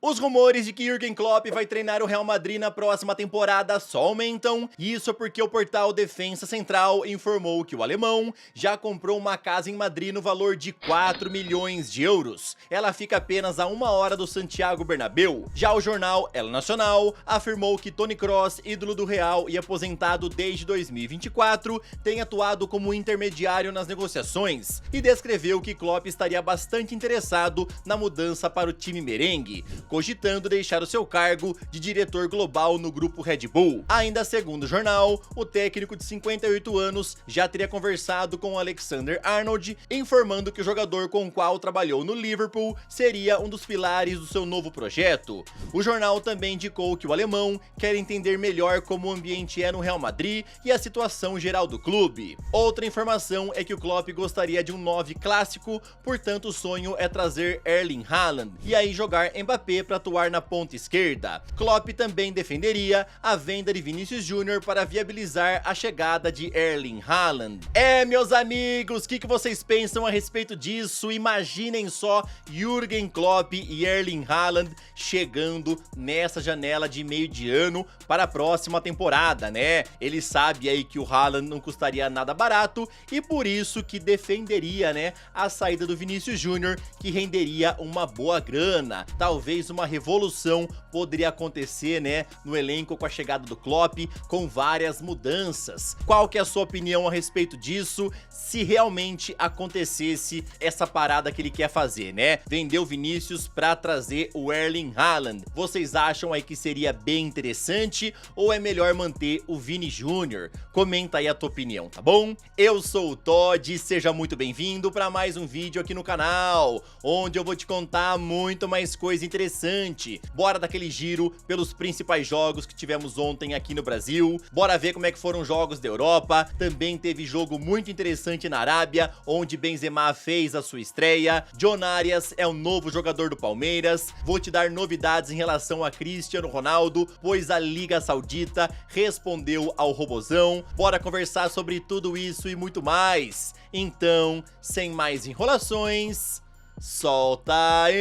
Os rumores de que Jürgen Klopp vai treinar o Real Madrid na próxima temporada só aumentam, e isso porque o portal Defensa Central informou que o alemão já comprou uma casa em Madrid no valor de 4 milhões de euros. Ela fica apenas a 1 hora do Santiago Bernabéu. Já o jornal El Nacional afirmou que Toni Kroos, ídolo do Real e aposentado desde 2024, tem atuado como intermediário nas negociações e descreveu que Klopp estaria bastante interessado na mudança para o time merengue, cogitando deixar o seu cargo de diretor global no grupo Red Bull. Ainda segundo o jornal, o técnico de 58 anos já teria conversado com Alexander-Arnold, informando que o jogador com o qual trabalhou no Liverpool seria um dos pilares do seu novo projeto. O jornal também indicou que o alemão quer entender melhor como o ambiente é no Real Madrid e a situação geral do clube. Outra informação é que o Klopp gostaria de um 9 clássico, portanto o sonho é trazer Erling Haaland e aí jogar Mbappé para atuar na ponta esquerda. Klopp também defenderia a venda de Vinícius Júnior para viabilizar a chegada de Erling Haaland. Meus amigos, o que vocês pensam a respeito disso? Imaginem só Jürgen Klopp e Erling Haaland chegando nessa janela de meio de ano para a próxima temporada, né? Ele sabe aí que o Haaland não custaria nada barato e por isso que defenderia, né, a saída do Vinícius Júnior, que renderia uma boa grana. Talvez uma revolução poderia acontecer, né, no elenco com a chegada do Klopp, com várias mudanças. Qual que é a sua opinião a respeito disso? Se realmente acontecesse essa parada que ele quer fazer, né? Vender o Vinícius para trazer o Erling Haaland. Vocês acham aí que seria bem interessante ou é melhor manter o Vini Júnior? Comenta aí a tua opinião, tá bom? Eu sou o Todd e seja muito bem-vindo para mais um vídeo aqui no canal, onde eu vou te contar muito mais coisa interessante. Bora daquele giro pelos principais jogos que tivemos ontem aqui no Brasil. Bora ver como é que foram os jogos da Europa. Também teve jogo muito interessante na Arábia, onde Benzema fez a sua estreia. John Arias é o novo jogador do Palmeiras. Vou te dar novidades em relação a Cristiano Ronaldo, pois a Liga Saudita respondeu ao Robozão. Bora conversar sobre tudo isso e muito mais. Então, sem mais enrolações, solta a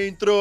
intro!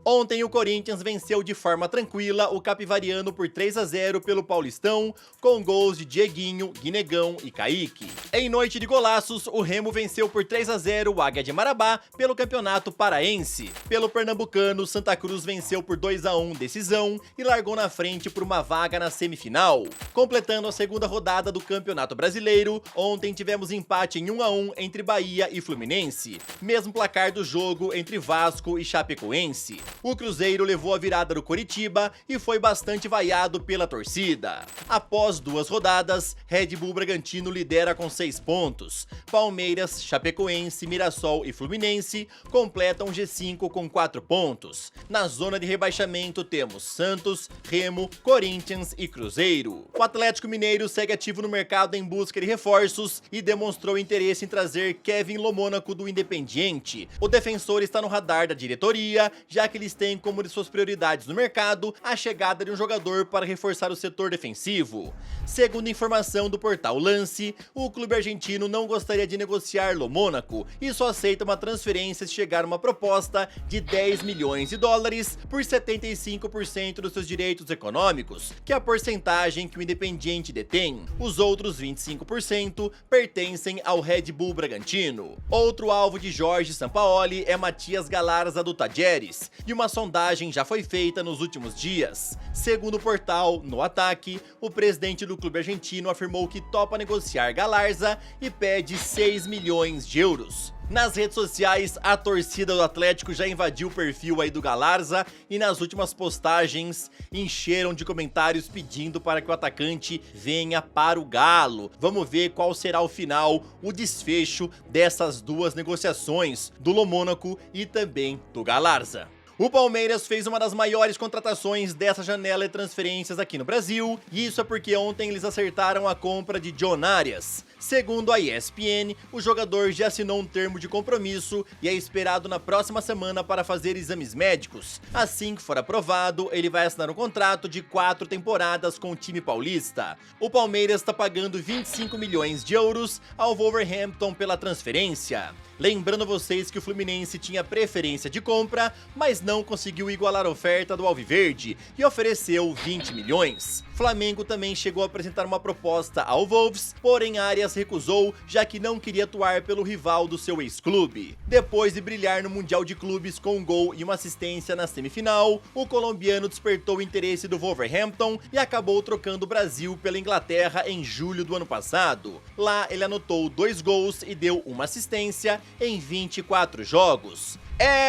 Ontem o Corinthians venceu de forma tranquila o Capivariano por 3-0 pelo Paulistão, com gols de Dieguinho, Guinegão e Kaique. Em noite de golaços, o Remo venceu por 3-0 o Águia de Marabá pelo Campeonato Paraense. Pelo Pernambucano, Santa Cruz venceu por 2-1 decisão e largou na frente por uma vaga na semifinal. Completando a segunda rodada do Campeonato Brasileiro, ontem tivemos empate em 1-1 entre Bahia e Fluminense, mesmo placar do jogo entre Vasco e Chapecoense. O Cruzeiro levou a virada do Coritiba e foi bastante vaiado pela torcida. Após 2 rodadas, Red Bull Bragantino lidera com 6 pontos. Palmeiras, Chapecoense, Mirassol e Fluminense completam G5 com 4 pontos. Na zona de rebaixamento temos Santos, Remo, Corinthians e Cruzeiro. O Atlético Mineiro segue ativo no mercado em busca de reforços e demonstrou interesse em trazer Kevin Lomônaco do Independiente. O defensor está no radar da diretoria, já que eles têm como de suas prioridades no mercado a chegada de um jogador para reforçar o setor defensivo. Segundo informação do portal Lance, o clube argentino não gostaria de negociar Lomônaco e só aceita uma transferência se chegar uma proposta de 10 milhões de dólares por 75% dos seus direitos econômicos, que é a porcentagem que o Independiente detém. Os outros 25% pertencem ao Red Bull Bragantino. Outro alvo de Jorge Sampaoli é Matias Galarza do Tajeres, e uma sondagem já foi feita nos últimos dias. Segundo o portal No Ataque, o presidente do clube argentino afirmou que topa negociar Galarza e pede 6 milhões de euros. Nas redes sociais, a torcida do Atlético já invadiu o perfil aí do Galarza e nas últimas postagens encheram de comentários pedindo para que o atacante venha para o Galo. Vamos ver qual será o final, o desfecho dessas duas negociações, do Lomônaco e também do Galarza. O Palmeiras fez uma das maiores contratações dessa janela de transferências aqui no Brasil, e isso é porque ontem eles acertaram a compra de John Arias. Segundo a ESPN, o jogador já assinou um termo de compromisso e é esperado na próxima semana para fazer exames médicos. Assim que for aprovado, ele vai assinar um contrato de 4 temporadas com o time paulista. O Palmeiras está pagando 25 milhões de euros ao Wolverhampton pela transferência. Lembrando vocês que o Fluminense tinha preferência de compra, mas não conseguiu igualar a oferta do Alviverde e ofereceu 20 milhões. Flamengo também chegou a apresentar uma proposta ao Wolves, porém Arias recusou, já que não queria atuar pelo rival do seu ex-clube. Depois de brilhar no Mundial de Clubes com um gol e uma assistência na semifinal, o colombiano despertou o interesse do Wolverhampton e acabou trocando o Brasil pela Inglaterra em julho do ano passado. Lá ele anotou 2 gols e deu uma assistência em 24 jogos.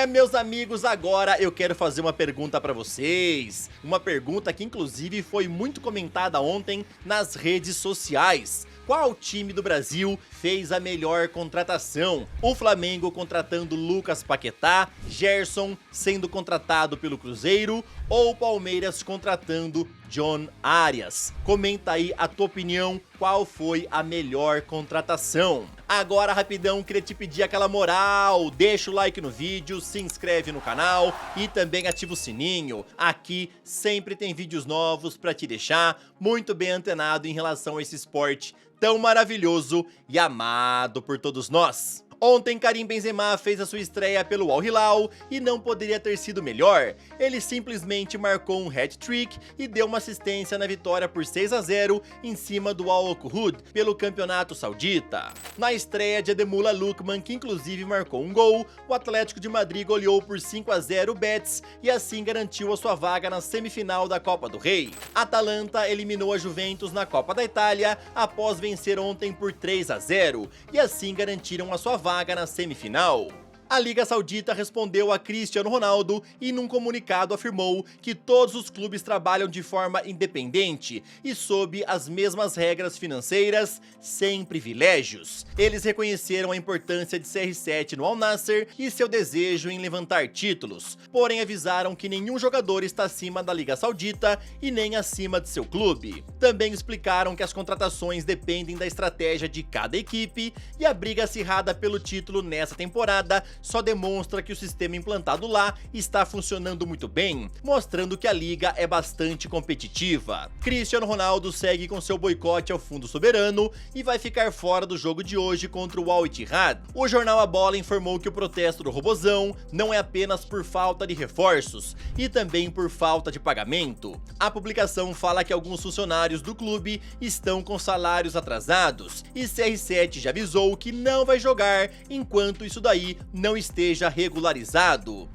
Meus amigos, agora eu quero fazer uma pergunta pra vocês. Uma pergunta que inclusive foi muito comentada ontem nas redes sociais. Qual time do Brasil fez a melhor contratação? O Flamengo contratando Lucas Paquetá, Gerson sendo contratado pelo Cruzeiro ou o Palmeiras contratando John Arias? Comenta aí a tua opinião, qual foi a melhor contratação? Agora, rapidão, queria te pedir aquela moral, deixa o like no vídeo, se inscreve no canal e também ativa o sininho. Aqui sempre tem vídeos novos pra te deixar muito bem antenado em relação a esse esporte tão maravilhoso e amado por todos nós. Ontem, Karim Benzema fez a sua estreia pelo Al Hilal e não poderia ter sido melhor. Ele simplesmente marcou um hat-trick e deu uma assistência na vitória por 6-0 em cima do Al Okhud pelo campeonato saudita. Na estreia de Ademola Lookman, que inclusive marcou um gol, o Atlético de Madrid goleou por 5-0 o Betis e assim garantiu a sua vaga na semifinal da Copa do Rei. Atalanta eliminou a Juventus na Copa da Itália após vencer ontem por 3-0 e assim garantiram a sua vaga na semifinal. A Liga Saudita respondeu a Cristiano Ronaldo e num comunicado afirmou que todos os clubes trabalham de forma independente e sob as mesmas regras financeiras, sem privilégios. Eles reconheceram a importância de CR7 no Al Nassr e seu desejo em levantar títulos, porém avisaram que nenhum jogador está acima da Liga Saudita e nem acima de seu clube. Também explicaram que as contratações dependem da estratégia de cada equipe e a briga acirrada pelo título nessa temporada só demonstra que o sistema implantado lá está funcionando muito bem, mostrando que a liga é bastante competitiva. Cristiano Ronaldo segue com seu boicote ao fundo soberano e vai ficar fora do jogo de hoje contra o Al Ittihad. O jornal A Bola informou que o protesto do Robozão não é apenas por falta de reforços, e também por falta de pagamento. A publicação fala que alguns funcionários do clube estão com salários atrasados, e CR7 já avisou que não vai jogar enquanto isso daí não esteja regularizado.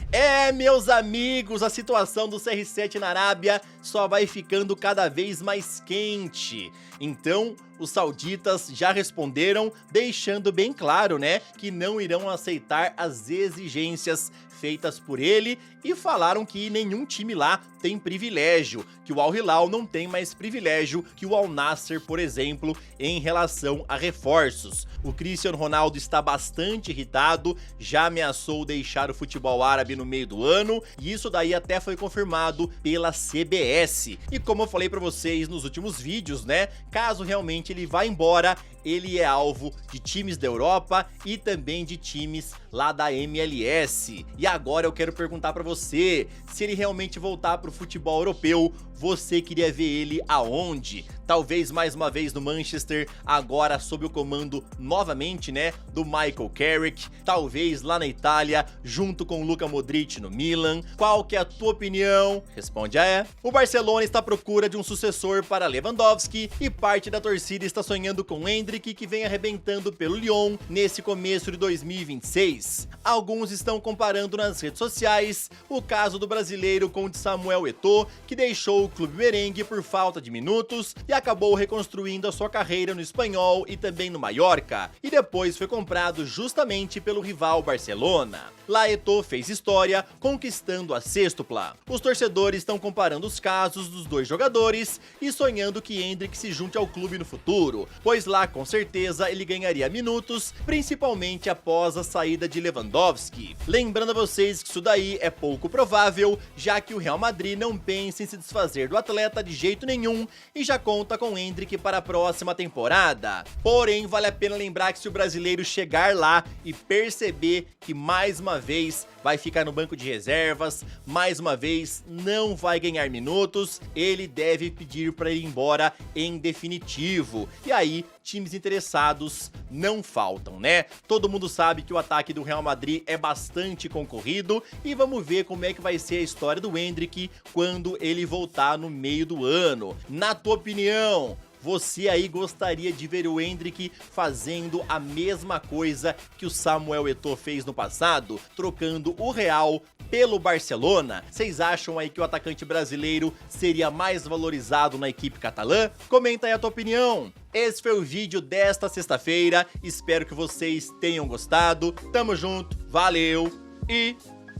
Meus amigos, a situação do CR7 na Arábia só vai ficando cada vez mais quente. Então, os sauditas já responderam, deixando bem claro, né, que não irão aceitar as exigências feitas por ele e falaram que nenhum time lá tem privilégio, que o Al Hilal não tem mais privilégio que o Al Nassr, por exemplo, em relação a reforços. O Cristiano Ronaldo está bastante irritado, já ameaçou deixar o futebol árabe no meio do ano, e isso daí até foi confirmado pela CBS. E como eu falei pra vocês nos últimos vídeos, né, caso realmente ele vá embora, ele é alvo de times da Europa e também de times lá da MLS. E agora eu quero perguntar pra você, se ele realmente voltar pro futebol europeu, você queria ver ele aonde? Talvez mais uma vez no Manchester, agora sob o comando novamente, né, do Michael Carrick, talvez lá na Itália, junto com o Luka Modric no Milan. Qual que é a tua opinião? Responde aí. O Barcelona está à procura de um sucessor para Lewandowski e parte da torcida está sonhando com Endrick, que vem arrebentando pelo Lyon nesse começo de 2026. Alguns estão comparando nas redes sociais o caso do brasileiro com o de Samuel Eto'o, que deixou o clube merengue por falta de minutos e acabou reconstruindo a sua carreira no Espanhol e também no Mallorca, e depois foi comprado justamente pelo rival Barcelona. Lá Eto'o fez história, conquistando a sextupla. Os torcedores estão comparando os casos dos dois jogadores e sonhando que Endrick se junte ao clube no futuro, pois lá com com certeza ele ganharia minutos, principalmente após a saída de Lewandowski. Lembrando a vocês que isso daí é pouco provável, já que o Real Madrid não pensa em se desfazer do atleta de jeito nenhum e já conta com Endrick para a próxima temporada. Porém, vale a pena lembrar que se o brasileiro chegar lá e perceber que mais uma vez vai ficar no banco de reservas, mais uma vez não vai ganhar minutos, ele deve pedir para ir embora em definitivo. E aí, times interessados não faltam, né? Todo mundo sabe que o ataque do Real Madrid é bastante concorrido e vamos ver como é que vai ser a história do Endrick quando ele voltar no meio do ano. Na tua opinião, você aí gostaria de ver o Endrick fazendo a mesma coisa que o Samuel Eto'o fez no passado, trocando o Real pelo Barcelona? Vocês acham aí que o atacante brasileiro seria mais valorizado na equipe catalã? Comenta aí a tua opinião. Esse foi o vídeo desta sexta-feira, espero que vocês tenham gostado. Tamo junto, valeu e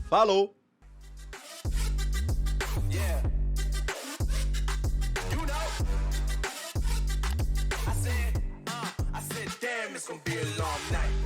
falou! It's gonna be a long night.